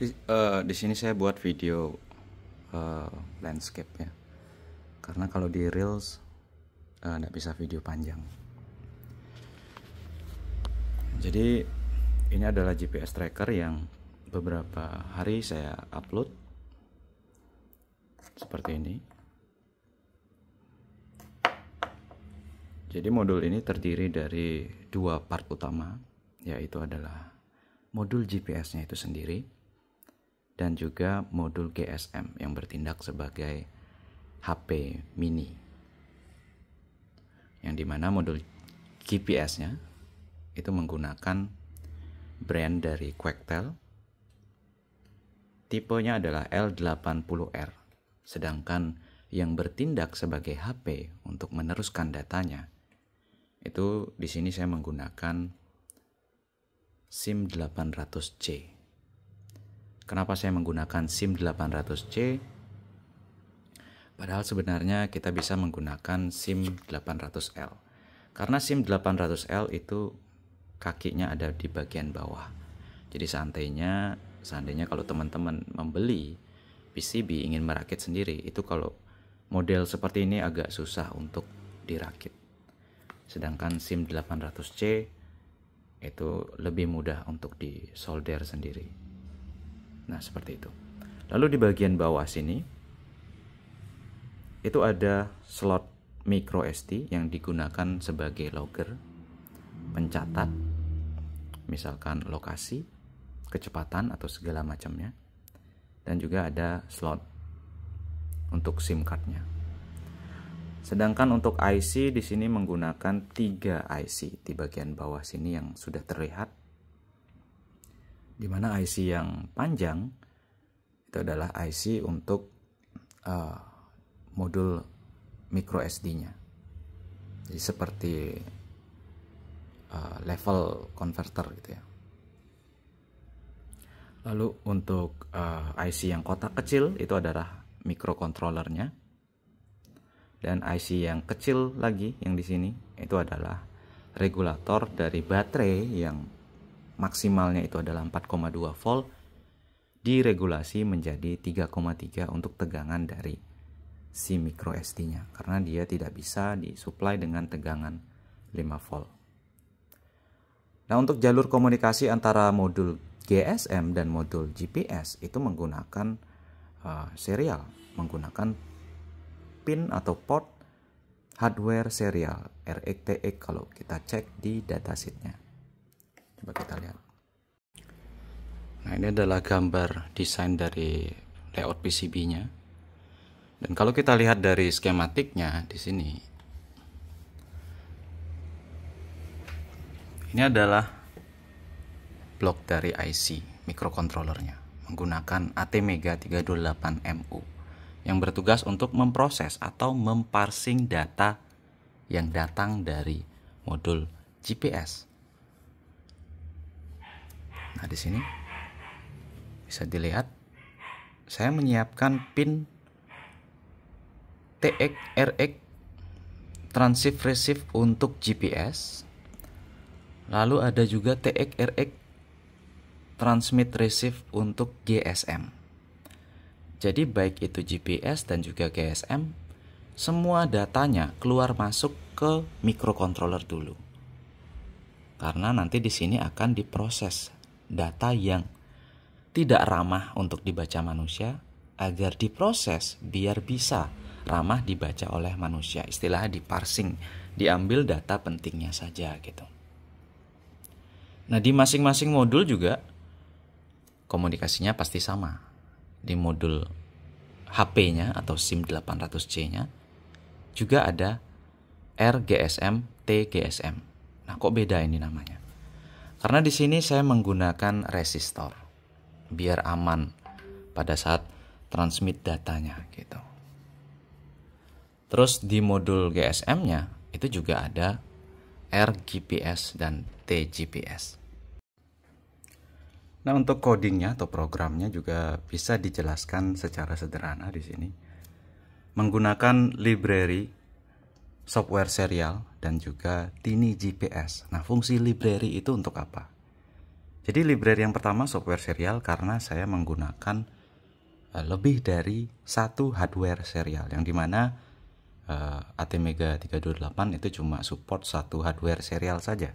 Di sini saya buat video landscape ya, karena kalau di Reels nggak bisa video panjang. Jadi ini adalah GPS tracker yang beberapa hari saya upload seperti ini. Jadi modul ini terdiri dari dua part utama, yaitu adalah modul GPS-nya itu sendiri dan juga modul GSM yang bertindak sebagai HP mini, yang dimana modul GPS-nya itu menggunakan brand dari Quectel, tipenya adalah L80R, sedangkan yang bertindak sebagai HP untuk meneruskan datanya itu di sini saya menggunakan SIM 800C. Kenapa saya menggunakan SIM 800C? Padahal sebenarnya kita bisa menggunakan SIM 800L. Karena SIM 800L itu kakinya ada di bagian bawah. Jadi seandainya kalau teman-teman membeli PCB ingin merakit sendiri, itu kalau model seperti ini agak susah untuk dirakit. Sedangkan SIM 800C itu lebih mudah untuk disolder sendiri. Nah, seperti itu. Lalu di bagian bawah sini itu ada slot micro SD yang digunakan sebagai logger, pencatat, misalkan lokasi, kecepatan atau segala macamnya. Dan juga ada slot untuk SIM cardnya. Sedangkan untuk IC di sini menggunakan 3 IC di bagian bawah sini yang sudah terlihat. Di mana IC yang panjang itu adalah IC untuk modul micro SD-nya. Jadi seperti level converter gitu ya. Lalu untuk IC yang kotak kecil itu adalah microcontroller-nya. Dan IC yang kecil lagi yang di sini itu adalah regulator dari baterai yang maksimalnya itu adalah 4,2 volt, diregulasi menjadi 3,3 untuk tegangan dari si micro SD-nya, karena dia tidak bisa disuplai dengan tegangan 5 volt. Nah, untuk jalur komunikasi antara modul GSM dan modul GPS itu menggunakan serial, menggunakan pin atau port hardware serial RX-TX kalau kita cek di datasheetnya. Coba kita lihat. Nah, ini adalah gambar desain dari layout PCB-nya. Dan kalau kita lihat dari skematiknya di sini, ini adalah blok dari IC microcontrollernya menggunakan ATmega 328MU yang bertugas untuk memproses atau memparsing data yang datang dari modul GPS. Nah, di sini bisa dilihat saya menyiapkan pin TX RX transif receive untuk GPS. Lalu ada juga TX RX transmit receive untuk GSM. Jadi baik itu GPS dan juga GSM, semua datanya keluar masuk ke microcontroller dulu. Karena nanti di sini akan diproses data yang tidak ramah untuk dibaca manusia agar diproses biar bisa ramah dibaca oleh manusia. Istilahnya diparsing, diambil data pentingnya saja gitu. Nah, di masing-masing modul juga komunikasinya pasti sama. Di modul HP-nya atau SIM 800C-nya juga ada RGSM, TGSM. Nah, kok beda ini namanya? Karena di sini saya menggunakan resistor biar aman pada saat transmit datanya gitu. Terus di modul GSM-nya itu juga ada RGPS dan TGPS. Nah, untuk codingnya atau programnya juga bisa dijelaskan secara sederhana di sini. Menggunakan library, software serial, dan juga Tiny GPS. Nah, fungsi library itu untuk apa? Jadi library yang pertama software serial karena saya menggunakan lebih dari satu hardware serial, yang dimana ATmega 328 itu cuma support satu hardware serial saja.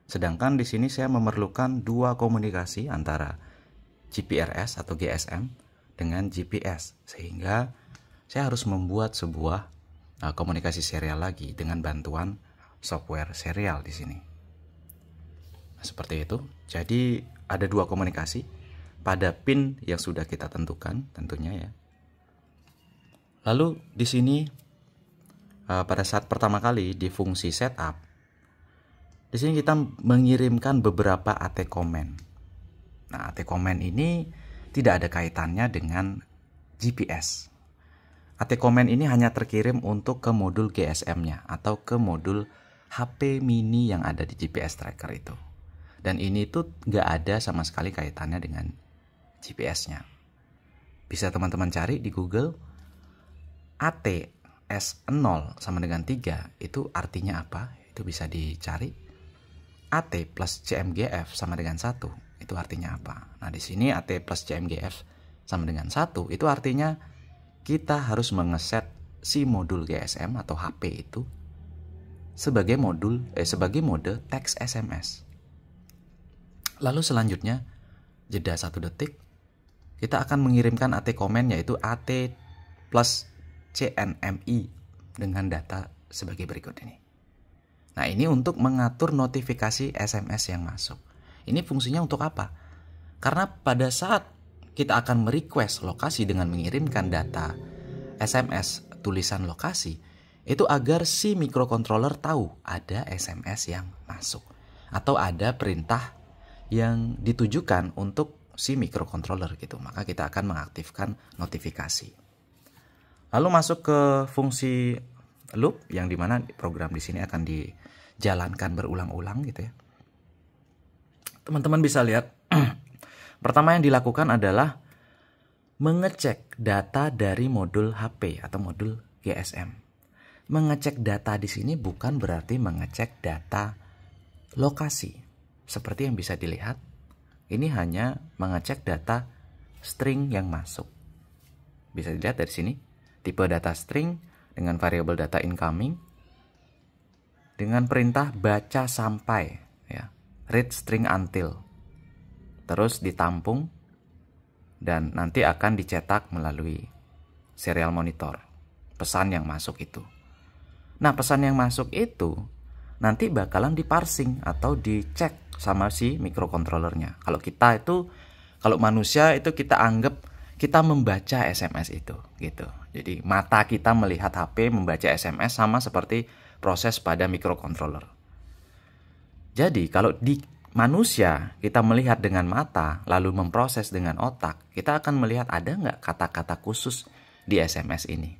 Sedangkan di sini saya memerlukan dua komunikasi antara GPRS atau GSM dengan GPS, sehingga saya harus membuat sebuah komunikasi serial lagi dengan bantuan software serial di sini. Nah, seperti itu. Jadi ada dua komunikasi pada pin yang sudah kita tentukan tentunya ya. Lalu di sini pada saat pertama kali di fungsi setup, di sini kita mengirimkan beberapa AT comment. Nah, AT comment ini tidak ada kaitannya dengan GPS. AT comment ini hanya terkirim untuk ke modul GSM-nya atau ke modul HP mini yang ada di GPS tracker itu. Dan ini tuh nggak ada sama sekali kaitannya dengan GPS-nya. Bisa teman-teman cari di Google, AT S0 sama dengan 3 itu artinya apa? Itu bisa dicari. AT plus CMGF sama dengan 1 itu artinya apa? Nah, di sini AT plus CMGF sama dengan 1 itu artinya kita harus mengeset si modul GSM atau HP itu sebagai mode teks SMS. Lalu selanjutnya, jeda 1 detik, kita akan mengirimkan AT comment yaitu AT plus CNMI dengan data sebagai berikut ini. Nah, ini untuk mengatur notifikasi SMS yang masuk. Ini fungsinya untuk apa? Karena pada saat kita akan merequest lokasi dengan mengirimkan data SMS tulisan lokasi, itu agar si microcontroller tahu ada SMS yang masuk atau ada perintah yang ditujukan untuk si microcontroller gitu. Maka kita akan mengaktifkan notifikasi. Lalu masuk ke fungsi loop yang dimana program di sini akan dijalankan berulang-ulang gitu ya. Teman-teman bisa lihat pertama yang dilakukan adalah mengecek data dari modul HP atau modul GSM. Mengecek data di sini bukan berarti mengecek data lokasi. Seperti yang bisa dilihat, ini hanya mengecek data string yang masuk. Bisa dilihat dari sini, tipe data string dengan variabel data incoming dengan perintah baca sampai ya, read string until, terus ditampung dan nanti akan dicetak melalui serial monitor pesan yang masuk itu. Nah, pesan yang masuk itu nanti bakalan diparsing atau dicek sama si microcontrollernya. Kalau manusia itu kita anggap kita membaca SMS itu gitu. Jadi mata kita melihat HP membaca SMS sama seperti proses pada microcontroller. Jadi kalau di manusia kita melihat dengan mata lalu memproses dengan otak, kita akan melihat ada nggak kata-kata khusus di SMS ini.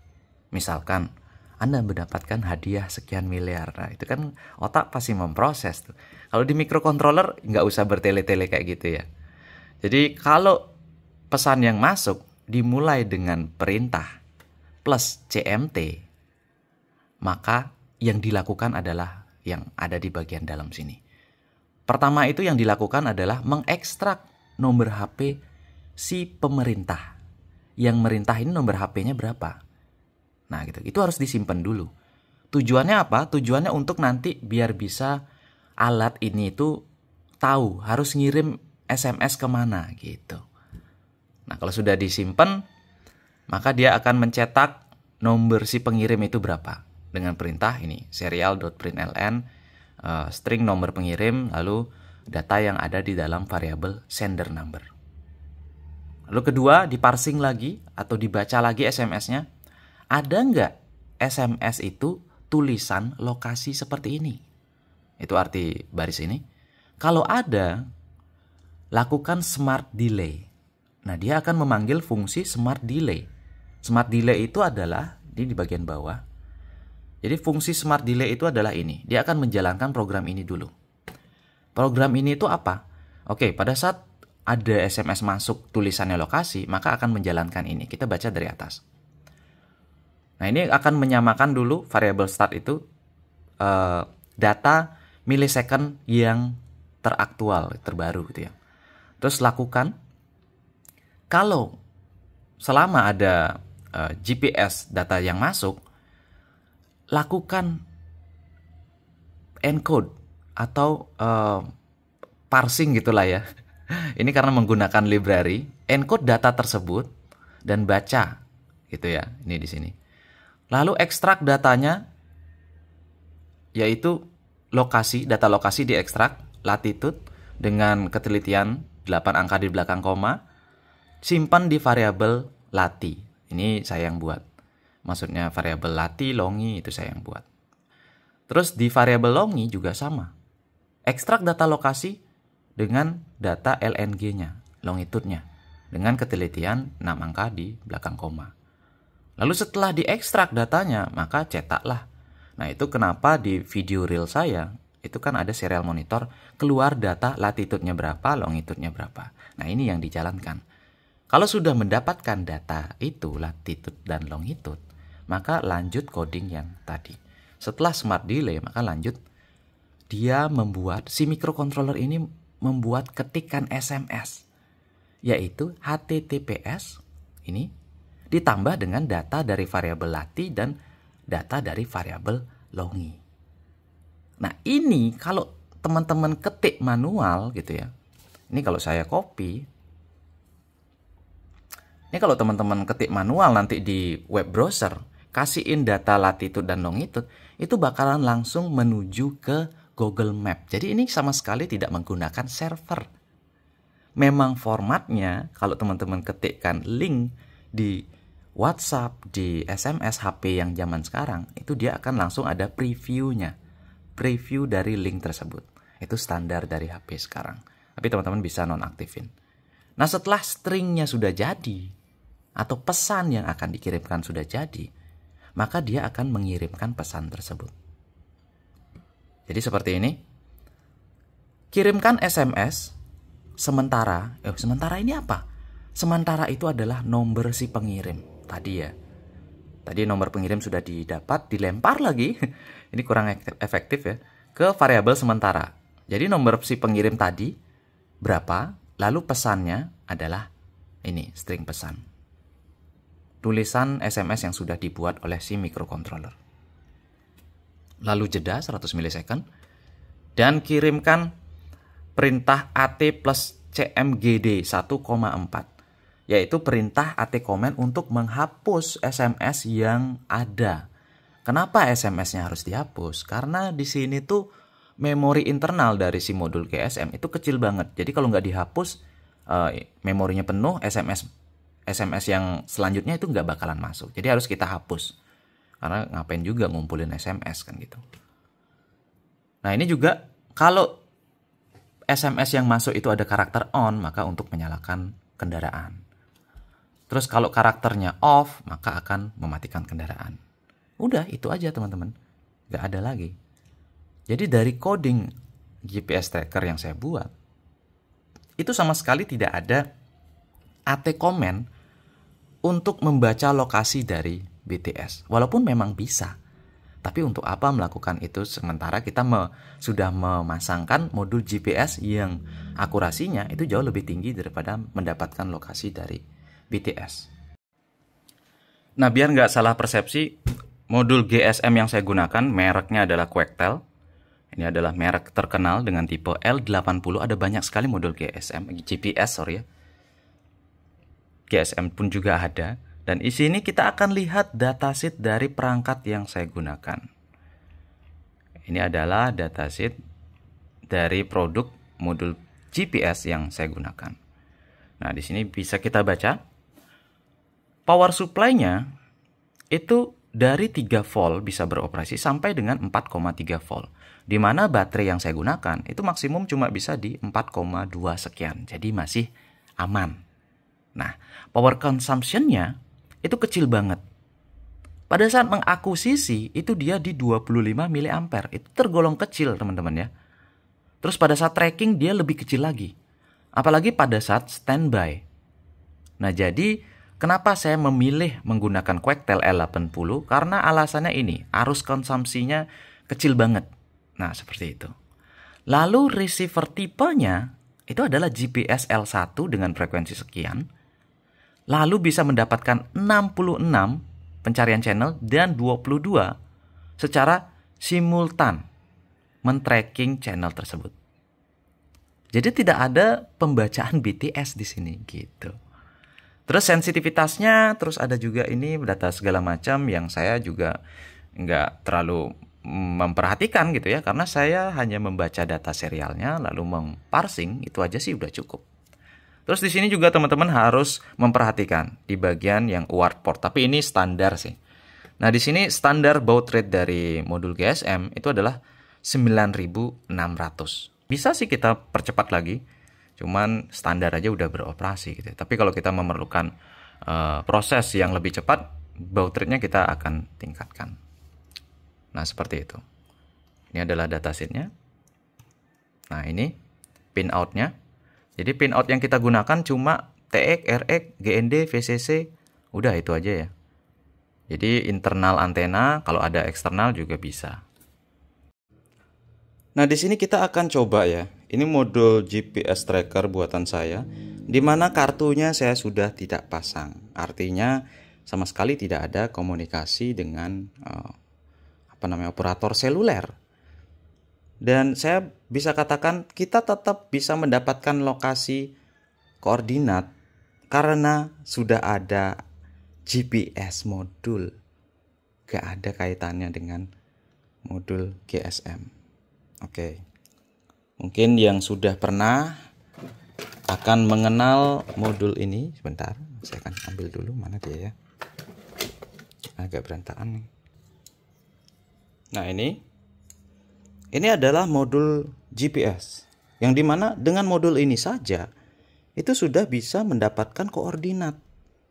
Misalkan Anda mendapatkan hadiah sekian miliar. Nah, itu kan otak pasti memproses tuh. Kalau di microcontroller nggak usah bertele-tele kayak gitu ya. Jadi kalau pesan yang masuk dimulai dengan perintah plus CMT, maka yang dilakukan adalah yang ada di bagian dalam sini. Pertama itu yang dilakukan adalah mengekstrak nomor HP si pemerintah. Yang merintah ini nomor HP-nya berapa? Nah gitu, itu harus disimpan dulu. Tujuannya apa? Tujuannya untuk nanti biar bisa alat ini itu tahu harus ngirim SMS kemana gitu. Nah kalau sudah disimpan, maka dia akan mencetak nomor si pengirim itu berapa. Dengan perintah ini, serial.println, string nomor pengirim, lalu data yang ada di dalam variabel sender number. Lalu kedua, diparsing lagi atau dibaca lagi SMS-nya. Ada nggak SMS itu tulisan lokasi seperti ini? Itu arti baris ini. Kalau ada, lakukan smart delay. Nah, dia akan memanggil fungsi smart delay. Smart delay itu adalah di bagian bawah. Jadi fungsi smart delay itu adalah ini. Dia akan menjalankan program ini dulu. Program ini itu apa? Oke, pada saat ada SMS masuk tulisannya lokasi, maka akan menjalankan ini. Kita baca dari atas. Nah, ini akan menyamakan dulu variabel start itu data millisecond yang teraktual, terbaru gitu ya. Terus lakukan, kalau selama ada GPS data yang masuk, lakukan encode atau parsing gitulah ya. Ini karena menggunakan library, encode data tersebut dan baca gitu ya. Ini di sini. Lalu ekstrak datanya, yaitu data lokasi diekstrak, latitude dengan ketelitian 8 angka di belakang koma, simpan di variabel lati. Ini saya yang buat. Maksudnya variabel lati, longi itu saya yang buat. Terus di variabel longi juga sama. Ekstrak data lokasi dengan data LNG-nya, longitude-nya, dengan ketelitian 6 angka di belakang koma. Lalu setelah diekstrak datanya, maka cetaklah. Nah, itu kenapa di video reel saya, itu kan ada serial monitor, keluar data latitude-nya berapa, longitude-nya berapa. Nah, ini yang dijalankan. Kalau sudah mendapatkan data itu, latitude dan longitude, maka lanjut coding yang tadi. Setelah smart delay, maka lanjut dia membuat, si microcontroller ini membuat ketikan SMS, yaitu HTTPS ini ditambah dengan data dari variabel lati dan data dari variabel longi. Nah, ini kalau teman-teman ketik manual gitu ya. Ini kalau saya copy. Ini kalau teman-teman ketik manual nanti di web browser, kasihin data latitude dan longitude, itu bakalan langsung menuju ke Google Map. Jadi ini sama sekali tidak menggunakan server. Memang formatnya, kalau teman-teman ketikkan link di WhatsApp, di SMS HP yang zaman sekarang, itu dia akan langsung ada previewnya. Preview dari link tersebut. Itu standar dari HP sekarang. Tapi teman-teman bisa nonaktifin. Nah, setelah stringnya sudah jadi, atau pesan yang akan dikirimkan sudah jadi, maka dia akan mengirimkan pesan tersebut. Jadi seperti ini. Kirimkan SMS sementara. Sementara ini apa? Sementara itu adalah nomor si pengirim. Tadi ya. Tadi nomor pengirim sudah didapat, dilempar lagi. Ini kurang efektif ya. Ke variabel sementara. Jadi nomor si pengirim tadi berapa, lalu pesannya adalah ini, string pesan. Tulisan SMS yang sudah dibuat oleh si microcontroller. Lalu jeda 100 milisecond dan kirimkan perintah AT plus CMGD 1,4, yaitu perintah AT comment untuk menghapus SMS yang ada. Kenapa SMS-nya harus dihapus? Karena di sini tuh memori internal dari si modul GSM itu kecil banget. Jadi kalau nggak dihapus, memorinya penuh, SMS yang selanjutnya itu nggak bakalan masuk. Jadi harus kita hapus. Karena ngapain juga ngumpulin SMS kan gitu. Nah, ini juga kalau SMS yang masuk itu ada karakter on, maka untuk menyalakan kendaraan. Terus kalau karakternya off, maka akan mematikan kendaraan. Udah, itu aja teman-teman. Nggak ada lagi. Jadi dari coding GPS tracker yang saya buat, itu sama sekali tidak ada AT comment untuk membaca lokasi dari BTS. Walaupun memang bisa. Tapi untuk apa melakukan itu sementara kita sudah memasangkan modul GPS yang akurasinya itu jauh lebih tinggi daripada mendapatkan lokasi dari BTS. Nah, biar nggak salah persepsi, modul GSM yang saya gunakan mereknya adalah Quectel. Ini adalah merek terkenal dengan tipe L80. Ada banyak sekali modul GPS ya. GSM pun juga ada. Dan di sini kita akan lihat datasheet dari perangkat yang saya gunakan. Ini adalah datasheet dari produk modul GPS yang saya gunakan. Nah, di sini bisa kita baca. Power supply-nya itu dari 3 volt bisa beroperasi sampai dengan 4,3 volt. Di mana baterai yang saya gunakan itu maksimum cuma bisa di 4,2 sekian. Jadi masih aman. Nah, power consumption-nya itu kecil banget. Pada saat mengakuisisi itu dia di 25 mA. Itu tergolong kecil teman-teman ya. Terus pada saat tracking dia lebih kecil lagi. Apalagi pada saat standby. Nah, jadi kenapa saya memilih menggunakan Quectel L80? Karena alasannya ini, arus konsumsinya kecil banget. Nah, seperti itu. Lalu receiver tipenya itu adalah GPS L1 dengan frekuensi sekian. Lalu bisa mendapatkan 66 pencarian channel dan 22 secara simultan men-tracking channel tersebut. Jadi tidak ada pembacaan BTS di sini gitu. Terus sensitivitasnya, terus ada juga ini data segala macam yang saya juga nggak terlalu memperhatikan gitu ya, karena saya hanya membaca data serialnya lalu memparsing, itu aja sih udah cukup. Terus di sini juga teman-teman harus memperhatikan di bagian yang UART port, tapi ini standar sih. Nah di sini standar baud rate dari modul GSM itu adalah 9600. Bisa sih kita percepat lagi, cuman standar aja udah beroperasi gitu. Tapi kalau kita memerlukan proses yang lebih cepat, baud rate-nya kita akan tingkatkan. Nah seperti itu. Ini adalah datasheet-nya. Nah ini pinout-nya. Jadi pinout yang kita gunakan cuma TX, RX, GND, VCC. Udah itu aja ya. Jadi internal antena, kalau ada eksternal juga bisa. Nah, di sini kita akan coba ya. Ini modul GPS tracker buatan saya, di mana kartunya saya sudah tidak pasang. Artinya sama sekali tidak ada komunikasi dengan operator seluler. Dan saya bisa katakan kita tetap bisa mendapatkan lokasi koordinat karena sudah ada GPS modul. Gak ada kaitannya dengan modul GSM. Oke, mungkin yang sudah pernah akan mengenal modul ini. Sebentar, saya akan ambil dulu, mana dia ya. Agak berantakan nih. Nah ini adalah modul GPS. Yang dimana dengan modul ini saja, itu sudah bisa mendapatkan koordinat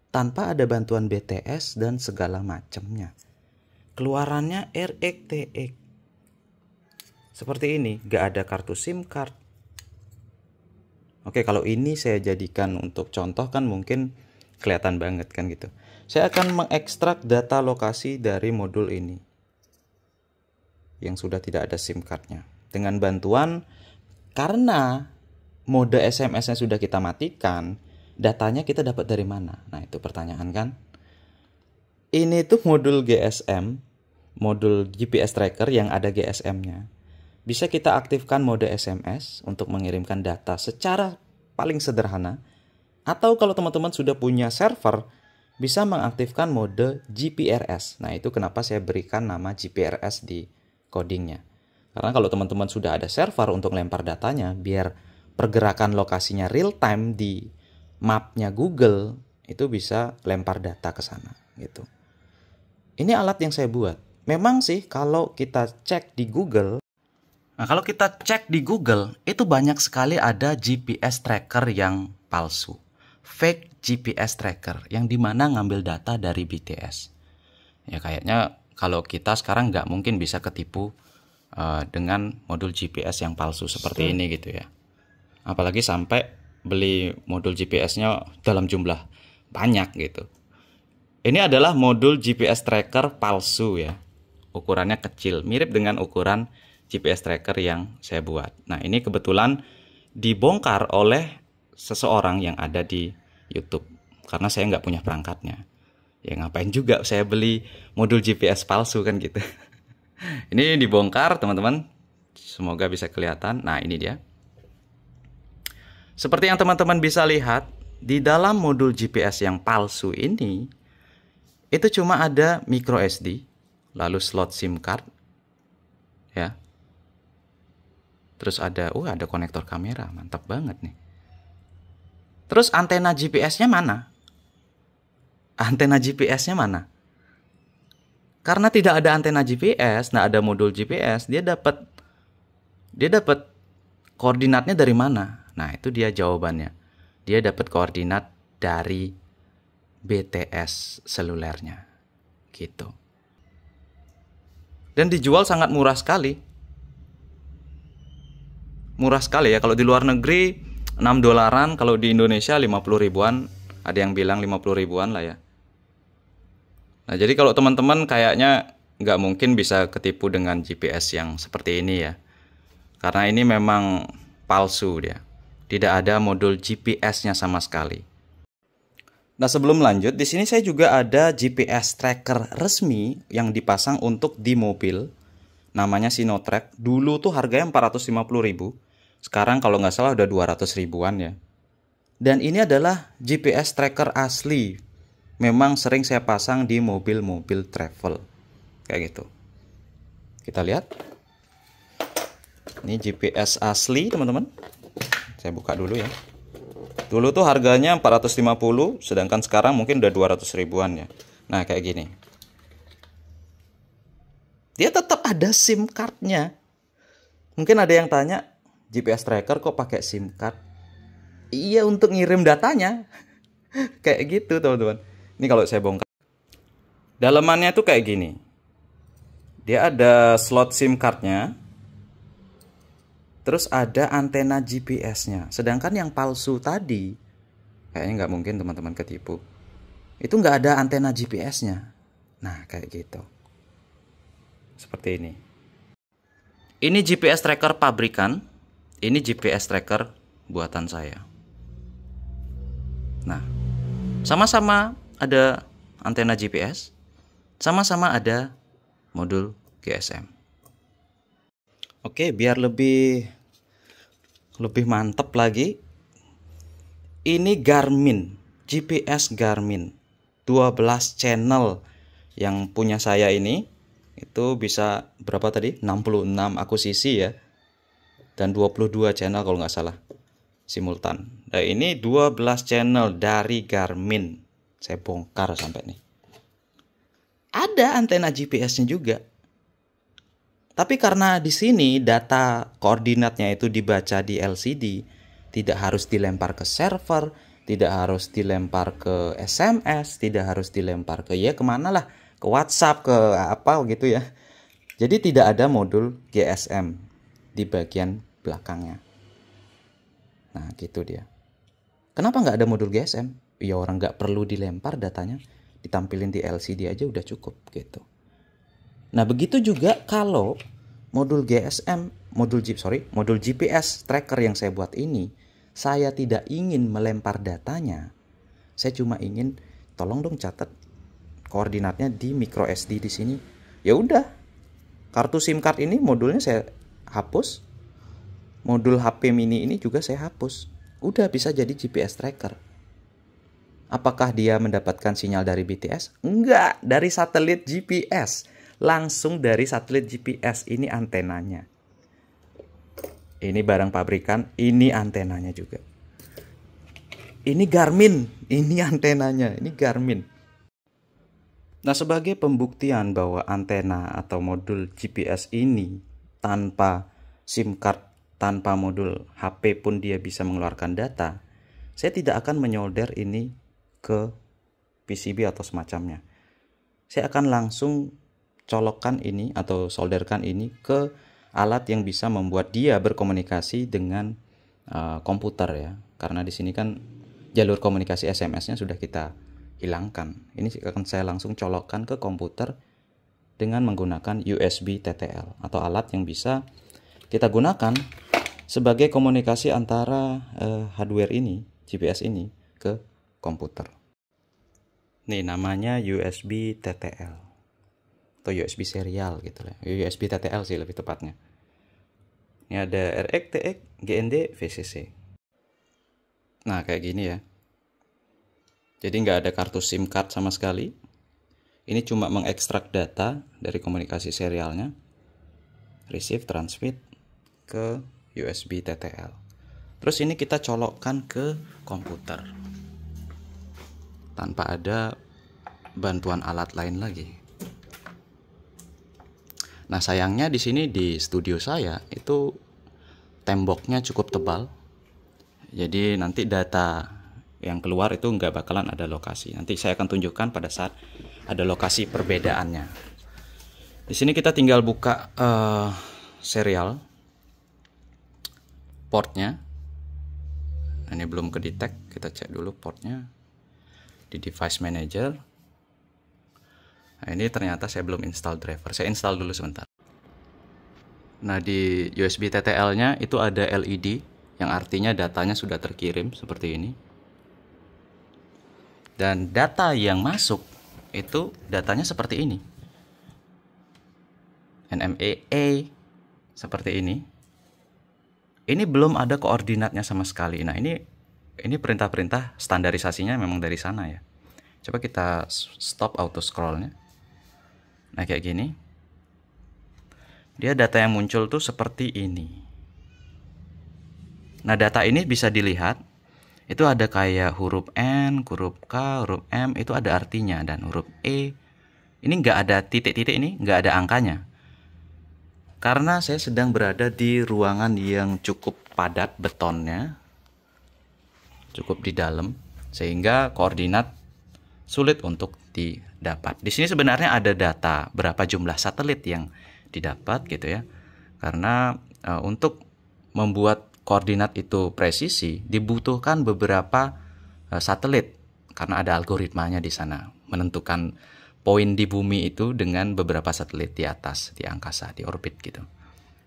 tanpa ada bantuan BTS dan segala macamnya. Keluarannya RX, TX. Seperti ini, gak ada kartu SIM card. Oke, kalau ini saya jadikan untuk contoh kan mungkin kelihatan banget kan gitu. Saya akan mengekstrak data lokasi dari modul ini yang sudah tidak ada SIM cardnya. Dengan bantuan, karena mode SMS-nya sudah kita matikan, datanya kita dapat dari mana? Nah itu pertanyaan kan. Ini tuh modul GSM, modul GPS tracker yang ada GSM-nya. Bisa kita aktifkan mode SMS untuk mengirimkan data secara paling sederhana. Atau kalau teman-teman sudah punya server, bisa mengaktifkan mode GPRS. Nah itu kenapa saya berikan nama GPRS di codingnya. Karena kalau teman-teman sudah ada server untuk lempar datanya, biar pergerakan lokasinya real time di mapnya Google, itu bisa lempar data ke sana gitu. Ini alat yang saya buat. Memang sih kalau kita cek di Google, itu banyak sekali ada GPS tracker yang palsu. Fake GPS tracker yang dimana ngambil data dari BTS. Ya kayaknya kalau kita sekarang nggak mungkin bisa ketipu dengan modul GPS yang palsu seperti ini gitu ya. Apalagi sampai beli modul GPS-nya dalam jumlah banyak gitu. Ini adalah modul GPS tracker palsu ya. Ukurannya kecil, mirip dengan ukuran GPS tracker yang saya buat. Nah ini kebetulan dibongkar oleh seseorang yang ada di YouTube. Karena saya nggak punya perangkatnya. Ya ngapain juga saya beli modul GPS palsu kan gitu. Ini dibongkar teman-teman. Semoga bisa kelihatan. Nah ini dia. Seperti yang teman-teman bisa lihat, di dalam modul GPS yang palsu ini, itu cuma ada micro SD, lalu slot SIM card, ya. Terus ada konektor kamera, mantap banget nih. Terus antena GPS-nya mana? Antena GPS-nya mana? Karena tidak ada antena GPS, nah ada modul GPS, dia dapat koordinatnya dari mana? Nah, itu dia jawabannya. Dia dapat koordinat dari BTS selulernya. Gitu. Dan dijual sangat murah sekali. Murah sekali ya, kalau di luar negeri $6, kalau di Indonesia 50 ribuan, ada yang bilang 50 ribuan lah ya. Nah jadi kalau teman-teman kayaknya nggak mungkin bisa ketipu dengan GPS yang seperti ini ya. karena ini memang palsu dia. Tidak ada modul GPS-nya sama sekali. Nah, sebelum lanjut, di sini saya juga ada GPS tracker resmi yang dipasang untuk di mobil. Namanya Sinotrek. Dulu tuh harganya 450.000. Sekarang kalau nggak salah udah 200 ribuan ya. Dan ini adalah GPS tracker asli. Memang sering saya pasang di mobil-mobil travel. Kayak gitu. Kita lihat. Ini GPS asli, teman-teman. Saya buka dulu ya. Dulu tuh harganya 450, sedangkan sekarang mungkin udah 200 ribuan ya. Nah, kayak gini. Dia tetap ada SIM cardnya. Mungkin ada yang tanya, GPS tracker kok pakai SIM card? Iya, untuk ngirim datanya. Kayak gitu, teman-teman. Ini kalau saya bongkar. Dalamannya tuh kayak gini. Dia ada slot SIM cardnya. Terus ada antena GPS-nya. Sedangkan yang palsu tadi, kayaknya nggak mungkin teman-teman ketipu. Itu nggak ada antena GPS-nya. Nah, kayak gitu. Seperti ini. Ini GPS tracker pabrikan. Ini GPS tracker buatan saya. Nah, sama-sama ada antena GPS, sama-sama ada modul GSM. Oke, biar lebih mantep lagi, ini Garmin, GPS Garmin 12 channel yang punya saya ini. Itu bisa berapa tadi? 66 akuisisi ya, dan 22 channel kalau nggak salah simultan. Nah, ini 12 channel dari Garmin. Saya bongkar sampai nih. Ada antena GPS-nya juga. Tapi karena di sini data koordinatnya itu dibaca di LCD, tidak harus dilempar ke server, tidak harus dilempar ke SMS, tidak harus dilempar ke kemana lah, ke WhatsApp, ke apa gitu ya. Jadi tidak ada modul GSM di bagian belakangnya. Nah, gitu dia. Kenapa nggak ada modul GSM? Ya orang nggak perlu dilempar datanya, ditampilin di LCD aja udah cukup gitu. Nah, begitu juga kalau modul GSM, modul GPS tracker yang saya buat ini, saya tidak ingin melempar datanya. Saya cuma ingin tolong dong catat koordinatnya di micro SD di sini. Ya udah. Kartu SIM card ini modulnya saya hapus. Modul HP mini ini juga saya hapus. Udah bisa jadi GPS tracker. Apakah dia mendapatkan sinyal dari BTS? Enggak, dari satelit GPS. Langsung dari satelit GPS, ini antenanya. Ini barang pabrikan, ini antenanya juga. Ini Garmin, ini antenanya, ini Garmin. Nah, sebagai pembuktian bahwa antena atau modul GPS ini tanpa SIM card, tanpa modul HP pun dia bisa mengeluarkan data, saya tidak akan menyolder ini ke PCB atau semacamnya. Saya akan langsung colokkan ini atau solderkan ini ke alat yang bisa membuat dia berkomunikasi dengan komputer ya. Karena di sini kan jalur komunikasi SMS-nya sudah kita hilangkan. Ini akan saya langsung colokkan ke komputer dengan menggunakan USB TTL atau alat yang bisa kita gunakan sebagai komunikasi antara hardware ini, GPS ini ke komputer. Nih namanya USB TTL atau USB serial gitu lah. USB TTL sih lebih tepatnya. Ini ada RX, TX, GND, VCC. Nah, kayak gini ya. Jadi nggak ada kartu SIM card sama sekali. Ini cuma mengekstrak data dari komunikasi serialnya, receive, transmit ke USB TTL. Terus ini kita colokkan ke komputer tanpa ada bantuan alat lain lagi. Nah, sayangnya di sini di studio saya itu temboknya cukup tebal. Jadi nanti data yang keluar itu nggak bakalan ada lokasi. Nanti saya akan tunjukkan pada saat ada lokasi perbedaannya. Di sini kita tinggal buka serial portnya. Ini belum ke-detect, kita cek dulu portnya di device manager. Nah, ini ternyata saya belum install driver. Saya install dulu sebentar. Nah, di USB TTL-nya itu ada LED yang artinya datanya sudah terkirim seperti ini. Dan data yang masuk itu datanya seperti ini. NMEA seperti ini. Ini belum ada koordinatnya sama sekali. Nah, ini perintah-perintah standarisasinya memang dari sana ya. Coba kita stop auto scrollnya. Nah, kayak gini. Dia data yang muncul tuh seperti ini. Nah, data ini bisa dilihat. Itu ada kayak huruf N, huruf K, huruf M, itu ada artinya. Dan huruf E, ini nggak ada titik-titik, ini nggak ada angkanya. Karena saya sedang berada di ruangan yang cukup padat betonnya, cukup di dalam, sehingga koordinat sulit untuk didapat. Di sini sebenarnya ada data berapa jumlah satelit yang didapat gitu ya. Karena untuk membuat koordinat itu presisi dibutuhkan beberapa satelit, karena ada algoritmanya di sana menentukan poin di bumi itu dengan beberapa satelit di atas, di angkasa, di orbit gitu.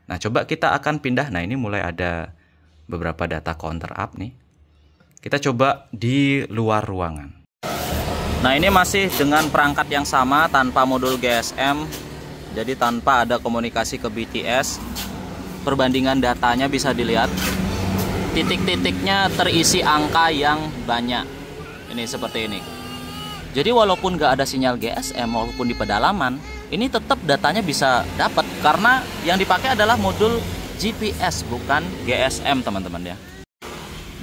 Nah, coba kita akan pindah. Nah, ini mulai ada beberapa data counter up nih. Kita coba di luar ruangan. Nah, ini masih dengan perangkat yang sama tanpa modul GSM. Jadi tanpa ada komunikasi ke BTS. Perbandingan datanya bisa dilihat. Titik-titiknya terisi angka yang banyak. Ini seperti ini. Jadi walaupun nggak ada sinyal GSM, walaupun di pedalaman, ini tetap datanya bisa dapat karena yang dipakai adalah modul GPS bukan GSM, teman-teman ya.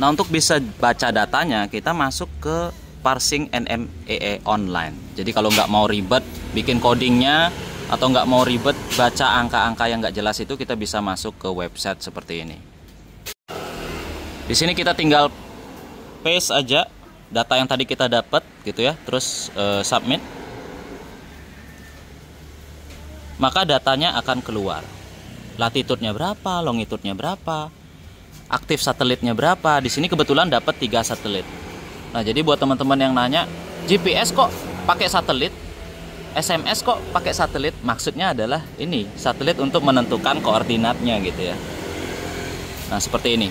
Nah, untuk bisa baca datanya kita masuk ke parsing NMEA online. Jadi kalau nggak mau ribet bikin codingnya atau nggak mau ribet baca angka-angka yang nggak jelas itu, kita bisa masuk ke website seperti ini. Di sini kita tinggal paste aja data yang tadi kita dapat gitu ya, terus submit, maka datanya akan keluar. Latitude-nya berapa, longitude-nya berapa, aktif satelitnya berapa. Di sini kebetulan dapat 3 satelit. Nah, jadi buat teman-teman yang nanya, GPS kok pakai satelit, SMS kok pakai satelit, maksudnya adalah ini satelit untuk menentukan koordinatnya gitu ya. Nah, seperti ini.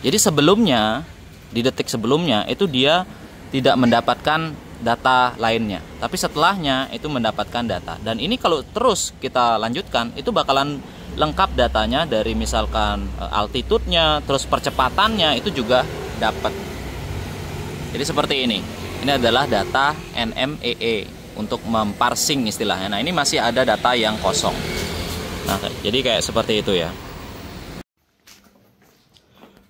Jadi sebelumnya, di detik sebelumnya itu dia tidak mendapatkan data lainnya, tapi setelahnya itu mendapatkan data. Dan ini kalau terus kita lanjutkan itu bakalan lengkap datanya dari misalkan altitude-nya, terus percepatannya itu juga dapat. Jadi seperti ini. Ini adalah data NMEA untuk memparsing istilahnya. Nah, ini masih ada data yang kosong. Nah, jadi kayak seperti itu ya.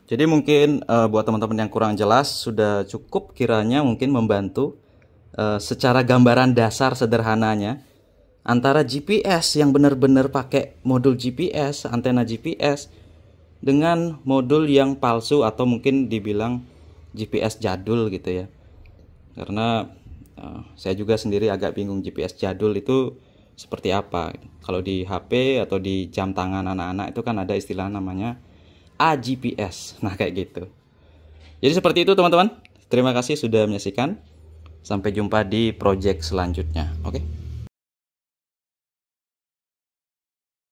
Jadi mungkin buat teman-teman yang kurang jelas sudah cukup kiranya mungkin membantu secara gambaran dasar sederhananya antara GPS yang benar-benar pakai modul GPS, antena GPS, dengan modul yang palsu atau mungkin dibilang GPS jadul gitu ya. Karena saya juga sendiri agak bingung GPS jadul itu seperti apa. Kalau di HP atau di jam tangan anak-anak itu kan ada istilah namanya AGPS. Nah, kayak gitu. Jadi seperti itu teman-teman. Terima kasih sudah menyaksikan. Sampai jumpa di project selanjutnya. Oke.